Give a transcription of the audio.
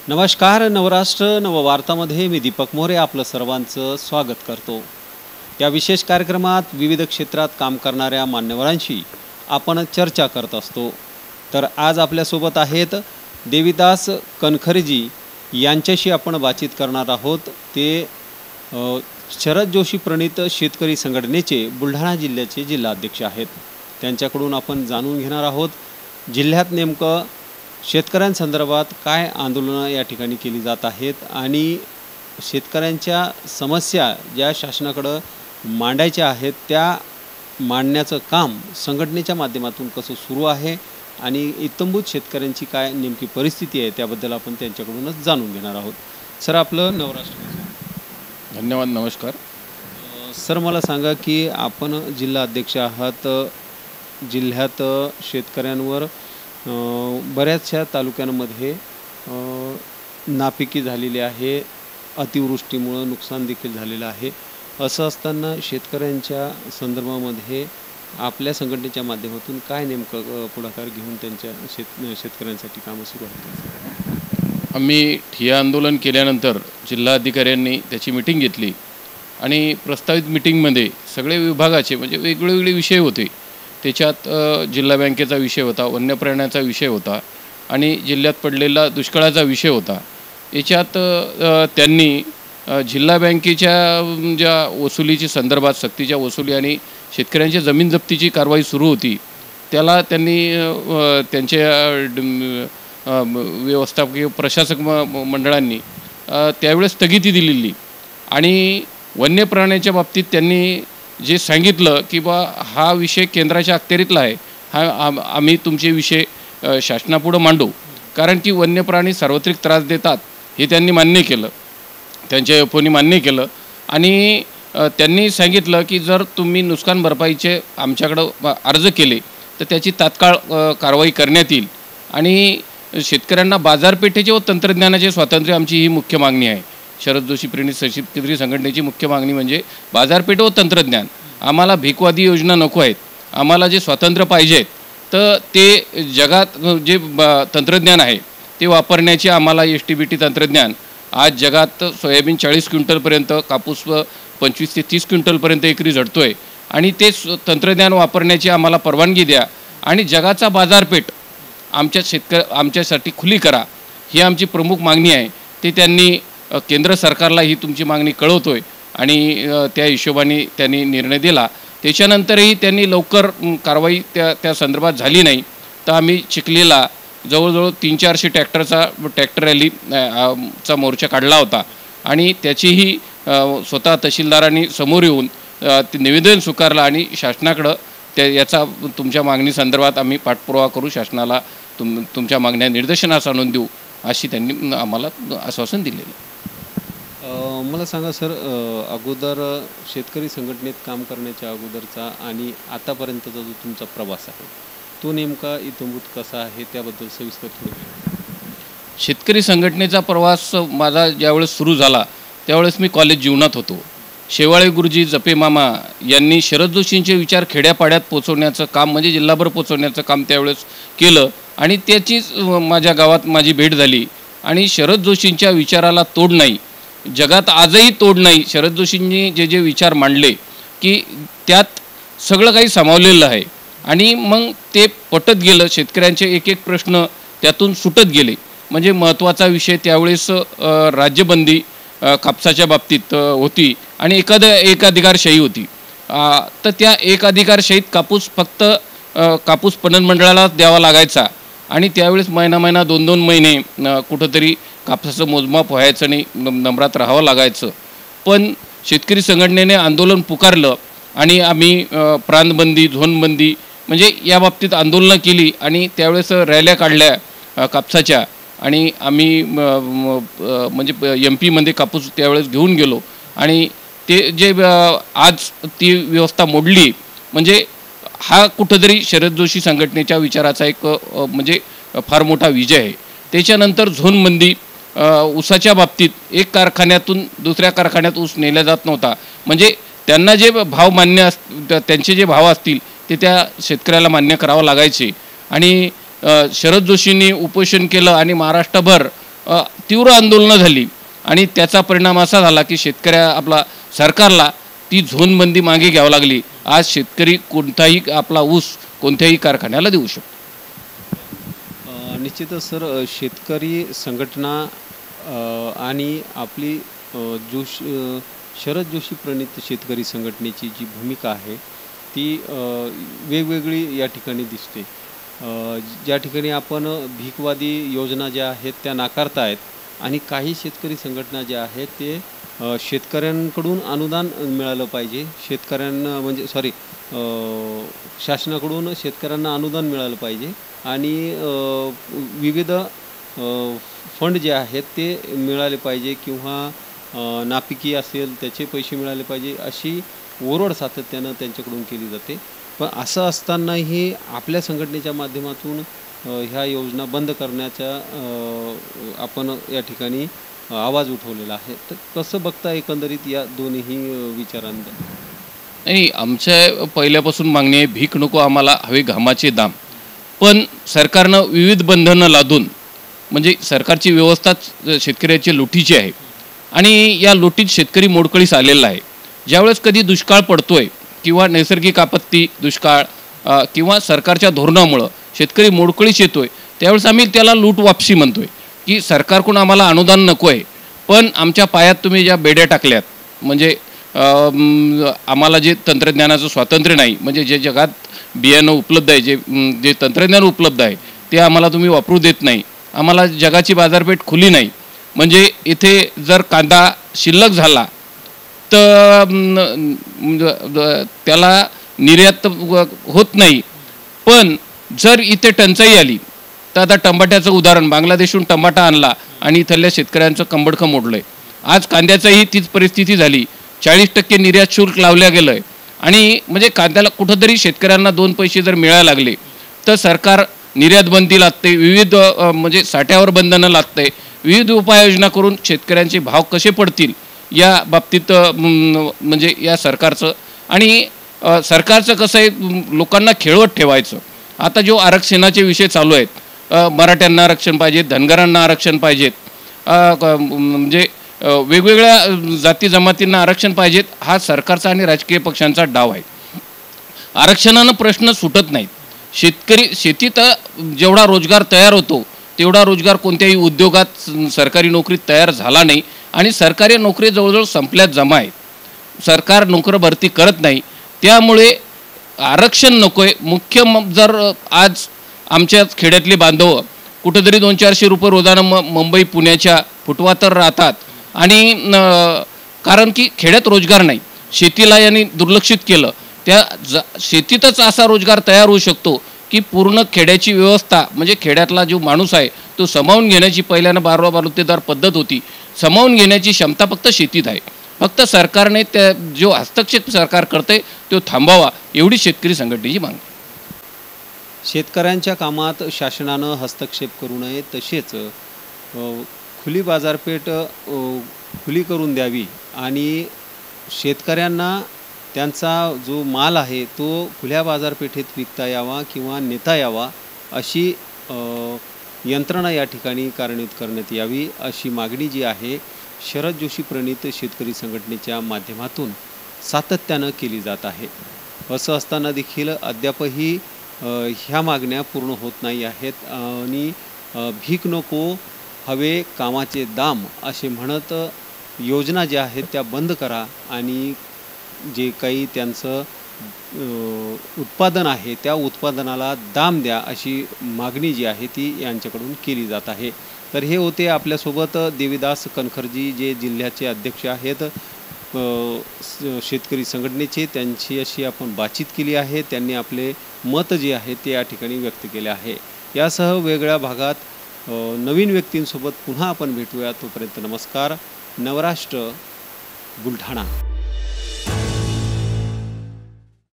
नमस्कार. नवराष्ट्र नववार्तामध्ये मी दीपक मोरे आपलं सर्वांचं स्वागत करतो. या विशेष कार्यक्रमात विविध क्षेत्रात काम करणाऱ्या मान्यवरांशी आपण चर्चा करत असतो. तर आज आपल्यासोबत आहेत देविदास कनखरेजी. यांच्याशी आपण बातचीत करणार आहोत. ते शरद जोशी प्रणीत शेतकरी संघटनेचे बुलढाणा जिल्ह्याचे जिल्हाध्यक्ष आहेत. त्यांच्याकडून आपण जाणून घेणार आहोत जिल्ह्यात नेमकं शेतकऱ्यांसंदर्भात काय आंदोलनं या ठिकाणी केली जात आहेत आणि शेतकऱ्यांच्या समस्या ज्या शासनाकडं मांडायच्या आहेत त्या मांडण्याचं काम संघटनेच्या माध्यमातून कसं सुरू आहे आणि इत्थंभूत शेतकऱ्यांची काय नेमकी परिस्थिती आहे त्याबद्दल आपण त्यांच्याकडूनच जाणून घेणार आहोत. सर, आपलं नवराष्ट्र. धन्यवाद. नमस्कार. सर, मला सांगा की आपण जिल्हा अध्यक्ष आहात. जिल्ह्यात शेतकऱ्यांवर बऱ्याचशा तालुक्यांमध्ये नापिकी झालेली आहे. अतिवृष्टीमुळं नुकसान देखील झालेलं आहे. असं असताना शेतकऱ्यांच्या संदर्भामध्ये आपल्या संघटनेच्या माध्यमातून काय नेमकं पुढाकार घेऊन त्यांच्या शेतकऱ्यांसाठी कामं सुरू आहेत? आम्ही ठिय्या आंदोलन केल्यानंतर जिल्हाधिकाऱ्यांनी त्याची मिटिंग घेतली आणि प्रस्तावित मिटिंगमध्ये सगळे विभागाचे म्हणजे वेगवेगळे विषय होते. त्याच्यात जिल्हा बँकेचा विषय होता, वन्य प्राण्याचा विषय होता आणि जिल्ह्यात पडलेला दुष्काळाचा विषय होता. याच्यात त्यांनी जिल्हा बँकेच्या ज्या वसुलीची संदर्भात सक्तीच्या वसुली आणि शेतकऱ्यांच्या जमीन जप्तीची कारवाई सुरू होती त्याला त्यांनी त्यांच्या व्यवस्थापकीय प्रशासक मंडळांनी त्यावेळेस स्थगिती दिलेली आणि वन्य प्राण्याच्या बाबतीत त्यांनी जे सांगितलं की हा विषय केंद्राच्या अखत्यारीतला आहे, आम्ही तुमचे विषय शासनापुढं मांडू, कारण की वन्य प्राणी सार्वत्रिक त्रास देतात हे त्यांनी मान्य केलं, त्यांच्या एफओनी मान्य केलं आणि त्यांनी सांगितलं की जर तुम्ही नुकसान भरपाईचे आमच्याकडं अर्ज केले तर त्याची तात्काळ कारवाई करण्यात येईल आणि शेतकऱ्यांना बाजारपेठेचे व तंत्रज्ञानाचे स्वातंत्र्य आमची ही मुख्य मागणी आहे. शरद जोशी प्रणीत शेतकरी संघटनेची मुख्य मागणी म्हणजे बाजारपेठ व तंत्रज्ञान. आम्हाला भिकवादी योजना नको आहेत. आम्हाला जे स्वातंत्र्य पाहिजे तर ते जगात जे तंत्रज्ञान आहे ते वापरण्याचे आम्हाला STBT तंत्रज्ञान. आज जगात सोयाबीन 40 क्विंटलपर्यंत, कापूस 25 ते 30 क्विंटलपर्यंत एकरी झडतो आहे आणि ते तंत्रज्ञान वापरण्याची आम्हाला परवानगी द्या आणि जगाचा बाजारपेठ आमच्यासाठी खुली करा, ही आमची प्रमुख मागणी आहे. ते त्यांनी केंद्र सरकारला ही तुमची मागणी कळवतो आहे आणि त्या हिशोबाने त्यांनी निर्णय दिला. त्याच्यानंतरही त्यांनी लवकर कारवाई त्या संदर्भात झाली नाही तर आम्ही चिखलीला जवळजवळ 300-400 ट्रॅक्टर रॅलीचा मोर्चा काढला होता आणि त्याचीही स्वतः तहसीलदारांनी समोर येऊन ते निवेदन स्वीकारलं आणि शासनाकडं याचा तुमच्या मागणीसंदर्भात आम्ही पाठपुरावा करू, शासनाला तुमच्या मागण्या निदर्शनास आणून देऊ अशी त्यांनी आम्हाला आश्वासन दिलेलं. मला सांगा सर, अगोदर शेतकरी संघटनेत काम करण्याच्या अगोदरचा आणि आतापर्यंतचा जो तुमचा प्रवास आहे तो नेमका इत्थंभूत कसा आहे त्याबद्दल सविस्तर थोडं. शेतकरी संघटनेचा प्रवास माझा ज्यावेळेस सुरू झाला त्यावेळेस मी कॉलेज जीवनात होतो. शेवाळे गुरुजी, जपे मामा यांनी शरद जोशींचे विचार खेड्यापाड्यात पोचवण्याचं काम म्हणजे जिल्हाभर पोचवण्याचं काम त्यावेळेस केलं आणि त्याचीच माझ्या गावात माझी भेट झाली आणि शरद जोशींच्या विचाराला तोड नाही, जगात आजही तोड नाही. शरद जोशींनी जे विचार मांडले की त्यात सगळं काही सामावलेलं आहे आणि मग ते पटत गेलं. शेतकऱ्यांचे एक एक प्रश्न त्यातून सुटत गेले. म्हणजे महत्त्वाचा विषय त्यावेळेस राज्यबंदी कापसाच्या बाबतीत होती आणि एकाधिकारशाही होती. तर त्या एकाधिकारशाहीत कापूस फक्त कापूस पणन मंडळाला द्यावा लागायचा आणि त्यावेळेस महिना 2-2 महिने कुठंतरी कापसाचं मोजमाप व्हायचं नाही, नंबरात राहावं लागायचं. पण शेतकरी संघटनेने आंदोलन पुकारलं आणि आम्ही प्रांतबंदी, झोनबंदी म्हणजे या बाबतीत आंदोलनं केली आणि त्यावेळेस रॅल्या काढल्या कापसाच्या आणि आम्ही म्हणजे MP कापूस त्यावेळेस घेऊन गेलो आणि ते जे आज ती व्यवस्था मोडली म्हणजे हा कुठंतरी शरद जोशी संघटनेच्या विचाराचा एक म्हणजे फार मोठा विजय आहे. त्याच्यानंतर झोनबंदी, ऊसाच्या बाबतीत एक कारखान्यातून दुसऱ्या कारखान्यात ऊस नेला जात नव्हता. म्हणजे त्यांना जे भाव मान्य त्यांचे जे भाव असतील ते त्या शेतकऱ्याला मान्य करावं लागायचे आणि शरद जोशींनी उपोषण केलं आणि महाराष्ट्रभर तीव्र आंदोलनं झाली आणि त्याचा परिणाम असा झाला की आपला सरकारला ती झोनबंदी मागे घ्यावी लागली. आज शेतकरी कोणताही आपला ऊस कोणत्याही कारखान्याला देऊ शकतो. निश्चितच सर, शेतकरी संघटना आणि आपली शरद जोशी प्रणित शेतकरी संघटनेची जी भूमिका आहे ती वेगवेगळी या ठिकाणी दिसते. ज्या ठिकाणी आपण भीकवादी योजना ज्या आहेत त्या नाकारतायत आणि काही शेतकरी संघटना ज्या आहेत ते शेतकऱ्यांकडून अनुदान मिळालं पाहिजे, शासनाकडून शेतकऱ्यांना अनुदान मिळालं पाहिजे आणि विविध फंड जे आहेत ते मिळाले पाहिजे किंवा नापिकी असेल त्याचे पैसे मिळाले पाहिजे, अशी ओरड सातत्यानं त्यांच्याकडून केली जाते. पण असं असतानाही आपल्या संघटनेच्या माध्यमातून ह्या योजना बंद करण्याचा आपण या ठिकाणी आवाज उठवलेला आहे. तर कसं बघता एकंदरीत या दोन्ही विचारांना? नाही, आमच्या पहिल्यापासून मागणी आहे, भीक नको आम्हाला, हवे घामाचे दाम. पण सरकारनं विविध बंधनं लादून, म्हणजे सरकारची व्यवस्थाच शेतकऱ्याची लुटीची आहे आणि या लुटीत शेतकरी मोडकळीस आलेला आहे. ज्यावेळेस कधी दुष्काळ पडतोय किंवा नैसर्गिक आपत्ती, दुष्काळ किंवा सरकारच्या धोरणामुळं शेतकरी मोडकळीस येतोय, त्यावेळेस आम्ही त्याला लूट वापसी म्हणतोय की सरकारकडून आम्हाला अनुदान नको आहे, पण आमच्या पायात तुम्ही ज्या बेड्या टाकल्यात, म्हणजे आम्हाला जे तंत्रज्ञानाचं स्वातंत्र्य नाही, म्हणजे जे जगात बियाणं उपलब्ध आहे, जे तंत्रज्ञान उपलब्ध आहे ते आम्हाला तुम्ही वापरू देत नाही, आम्हाला जगाची बाजारपेठ खुली नाही, म्हणजे इथे जर कांदा शिल्लक झाला तर त्याला निर्यात होत नाही. पण जर इथे टंचाई आली तर आता टमाट्याचं उदाहरण, बांगलादेशहून टमाटा आणला आणि इथल्या शेतकऱ्यांचं कंबडकं मोडलं आहे. आज कांद्याचाही तीच परिस्थिती झाली, 40% निर्यात शुल्क लावल्या गेलं आहे आणि म्हणजे कांद्याला कुठंतरी शेतकऱ्यांना 2 पैसे जर मिळायला लागले तर सरकार निर्यात बंदी लादते, विविध म्हणजे साठ्यावर बंधनं लादते, विविध उपाययोजना करून शेतकऱ्यांचे भाव कसे पडतील या बाबतीत म्हणजे या सरकारचं आणि सरकारचं कसं आहे, लोकांना खेळवत ठेवायचं. आता जो आरक्षणाचे विषय चालू आहेत, मराठ्यांना आरक्षण पाहिजे, धनगरांना आरक्षण पाहिजेत, म्हणजे वेगवेगळ्या जाती जमातींना आरक्षण पाहिजेत, हा सरकारचा आणि राजकीय पक्षांचा डाव आहे. आरक्षणानं प्रश्न सुटत नाहीत. शेतीत जेवढा रोजगार तयार होतो तेवढा रोजगार कोणत्याही उद्योगात, सरकारी नोकरीत तयार झाला नाही आणि सरकारी नोकरी जवळजवळ संपल्यात जमा आहेत. सरकार नोकर भरती करत नाही, त्यामुळे आरक्षण नको आहे. मुख्य जर आज आमच्या खेड्यातले बांधव कुठेतरी 200-400 रुपये रोजानं मुंबई पुण्याच्या फुटवातर राहतात आणि कारण की खेड्यात रोजगार नाही, शेतीला यांनी दुर्लक्षित केलं. त्या शेतीतच असा रोजगार तयार होऊ शकतो की पूर्ण खेड्याची व्यवस्था, म्हणजे खेड्यातला जो माणूस आहे तो सामावून घेण्याची, पहिल्यानं बारोबारुतेदार पद्धत होती, सामावून घेण्याची क्षमता फक्त शेतीत आहे. फक्त सरकारने त्या जो हस्तक्षेप सरकार करते तो थांबावा, एवढी शेतकरी संघटनेची मागणी. शेतकऱ्यांच्या कामात शासनानं हस्तक्षेप करू नये, तसेच खुली बाजारपेठ खुली करून द्यावी आणि शेतकऱ्यांना त्यांचा जो माल आहे तो खुल्या बाजारपेठेत विकता यावा किंवा नेता यावा, अशी यंत्रणा या ठिकाणी कार्यान्वित करण्यात यावी, अशी मागणी जी आहे शरद जोशी प्रणित शेतकरी संघटनेच्या माध्यमातून सातत्यानं केली जात आहे. असं असताना देखील अद्यापही ह्या मागण्या पूर्ण होत नाही आहेत आणि भीक नको हवे कामाचे दाम असे म्हणत योजना ज्या आहेत त्या बंद करा आणि जे काही त्यांचं उत्पादन आहे त्या उत्पादनाला दाम द्या, अशी मागणी जी आहे ती यांच्याकडून केली जात आहे. तर हे होते आपल्यासोबत देवीदास कनखरजी, जे जिल्ह्याचे अध्यक्ष आहेत शेतकरी संघटनेचे. त्यांची अशी आपण बातचीत केली आहे, त्यांनी आपले मत जे आहे ते या ठिकाणी व्यक्त केले आहे. यासह वेगळ्या भागात नवीन व्यक्तींसोबत पुन्हा आपण भेटूया. तोपर्यंत नमस्कार. नवराष्ट्र, बुलढाणा.